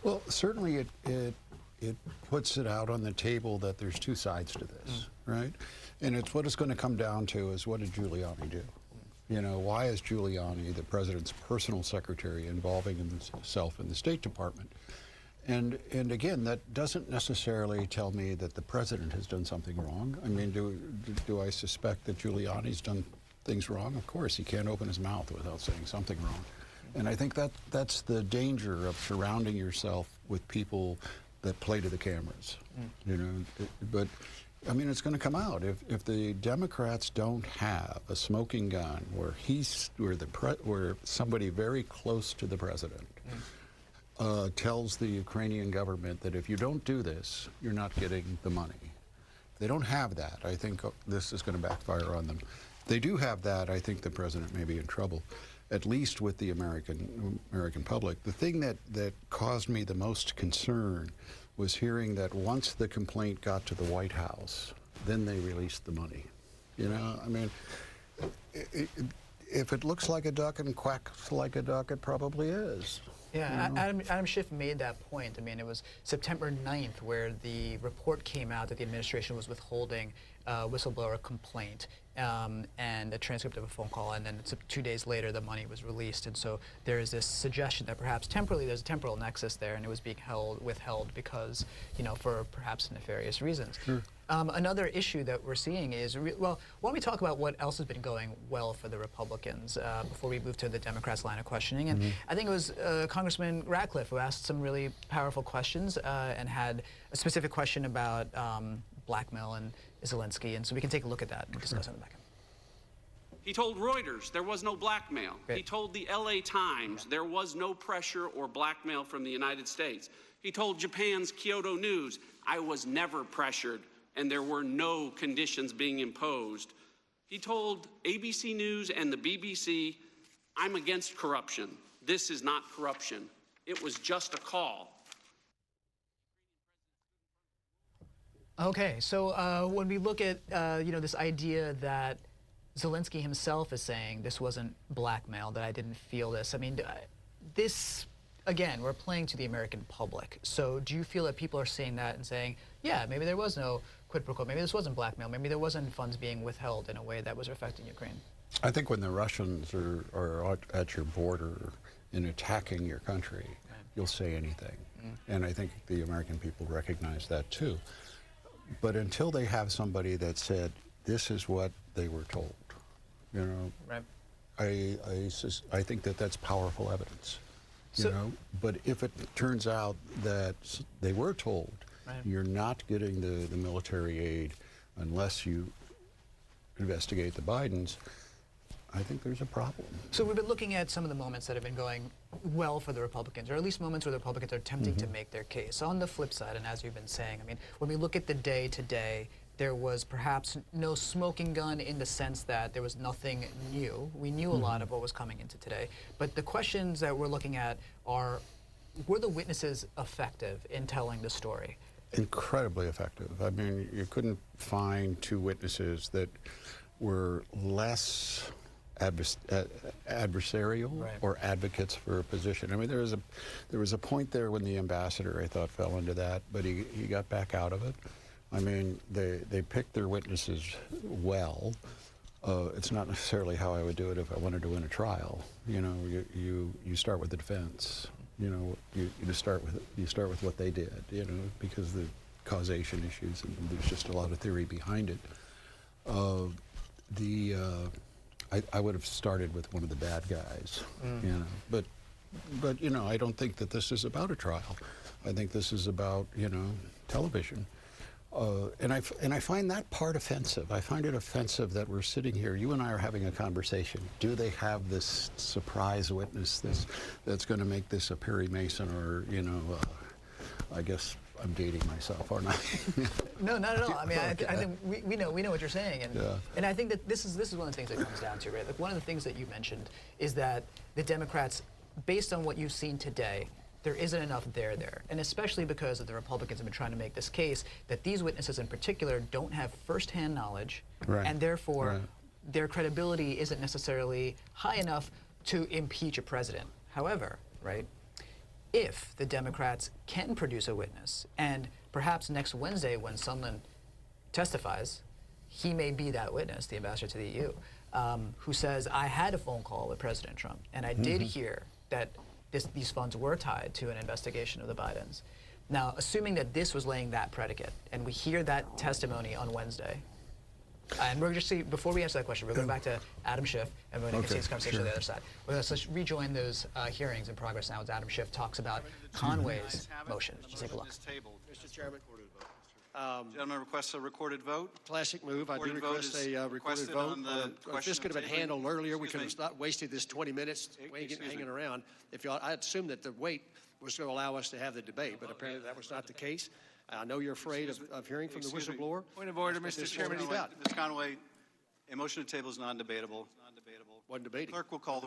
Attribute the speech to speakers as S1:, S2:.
S1: Well, certainly it puts it out on the table that there's two sides to this, right? And it's what it's going to come down to is, what did Giuliani do? You know, why is Giuliani, the president's personal secretary, involving himself in the State Department? And again, that doesn't necessarily tell me that the president has done something wrong. I mean, do I suspect that Giuliani's done things wrong? Of course, he can't open his mouth without saying something wrong. And I think that's the danger of surrounding yourself with people that play to the cameras, you know. But I mean, it's going to come out if the Democrats don't have a smoking gun where somebody very close to the president tells the Ukrainian government that if you don't do this, you're not getting the money. If they don't have that, I think this is going to backfire on them. If they do have that, I think the president may be in trouble, at least with the American public. The thing that caused me the most concern was hearing that once the complaint got to the White House, then they released the money. You know, I mean, if it looks like a duck and quacks like a duck, it probably is.
S2: Yeah,
S1: you know?
S2: Adam Schiff made that point. I mean, it was September 9th where the report came out that the administration was withholding whistleblower complaint and a transcript of a phone call, and then 2 days later the money was released. And so there is this suggestion that perhaps temporally there's a temporal nexus there, and it was being withheld because, you know, for perhaps nefarious reasons.
S1: Sure.
S2: Another issue that we're seeing is, well, why don't we talk about what else has been going well for the Republicans before we move to the Democrats' line of questioning. And I think it was Congressman Ratcliffe who asked some really powerful questions and had a specific question about blackmail and Zelensky. And so we can take a look at that and discuss on the back end.
S3: He told Reuters there was no blackmail.
S2: Great.
S3: He told the LA Times there was no pressure or blackmail from the United States. He told Japan's Kyoto News, I was never pressured and there were no conditions being imposed. He told ABC News and the BBC, I'm against corruption. This is not corruption. It was just a call.
S2: Okay, so when we look at you know, this idea that Zelensky himself is saying this wasn't blackmail, that I didn't feel this. I mean, this, again, we're playing to the American public. So do you feel that people are seeing that and saying, yeah, maybe there was no quid pro quo, maybe this wasn't blackmail, maybe there wasn't funds being withheld in a way that was affecting Ukraine?
S1: I think when the Russians are at your border and attacking your country, you'll say anything. And I think the American people recognize that too. But until they have somebody that said, this is what they were told, you know, I think that that's powerful evidence, you know. But if it turns out that they were told, you're not getting the military aid unless you investigate the Bidens, I think there's a problem.
S2: So we've been looking at some of the moments that have been going well for the Republicans, or at least moments where the Republicans are attempting to make their case. On the flip side, and as you've been saying, I mean, when we look at the day-to-day, there was perhaps no smoking gun in the sense that there was nothing new. We knew a lot of what was coming into today. But the questions that we're looking at are, were the witnesses effective in telling the story?
S1: Incredibly effective. I mean, you couldn't find two witnesses that were less adversarial or advocates for a position. I mean, there was a point there when the ambassador, I thought, fell into that, but he got back out of it. I mean, they picked their witnesses well. It's not necessarily how I would do it if I wanted to win a trial. You know, you start with the defense. You know, you start with what they did. You know, because the causation issues, and there's just a lot of theory behind it. I would have started with one of the bad guys, you know. But you know, I don't think that this is about a trial. I think this is about, you know, television. And I find that part offensive. I find it offensive that we're sitting here, you and I are having a conversation. Do they have this surprise witness that's going to make this a Perry Mason, or, you know, I guess I'm dating myself, aren't I?
S2: No, not at all. I mean, I think we know what you're saying, and I think that this is one of the things that comes down to, right? Like, one of the things that you mentioned is that the Democrats, based on what you've seen today, there isn't enough there, and especially because the Republicans have been trying to make this case that these witnesses in particular don't have firsthand knowledge, and therefore their credibility isn't necessarily high enough to impeach a president. However, right, if the Democrats can produce a witness, and perhaps next Wednesday when Sondland testifies, he may be that witness, the ambassador to the EU, who says, I had a phone call with President Trump, and I did hear that these funds were tied to an investigation of the Bidens. Now, assuming that this was laying that predicate, and we hear that testimony on Wednesday, and we're just before we answer that question, we're going back to Adam Schiff, and we're going to continue this conversation on the other side. Let's rejoin those hearings in progress now as Adam Schiff talks about Conway's motion. Let's take a look.
S4: Mr. Chairman.
S5: Gentleman requests a recorded vote.
S4: Classic move. I do request a recorded vote. If this could have been handled earlier, we could have not wasted this 20 minutes hanging around. I assumed that the wait was going to allow us to have the debate, but apparently that was not the case. I know you're afraid of hearing from the whistleblower.
S5: Point of order, Mr. Chairman. Ms. Conway, a motion to table is non-debatable.
S4: Wasn't debating.
S5: Clerk will call the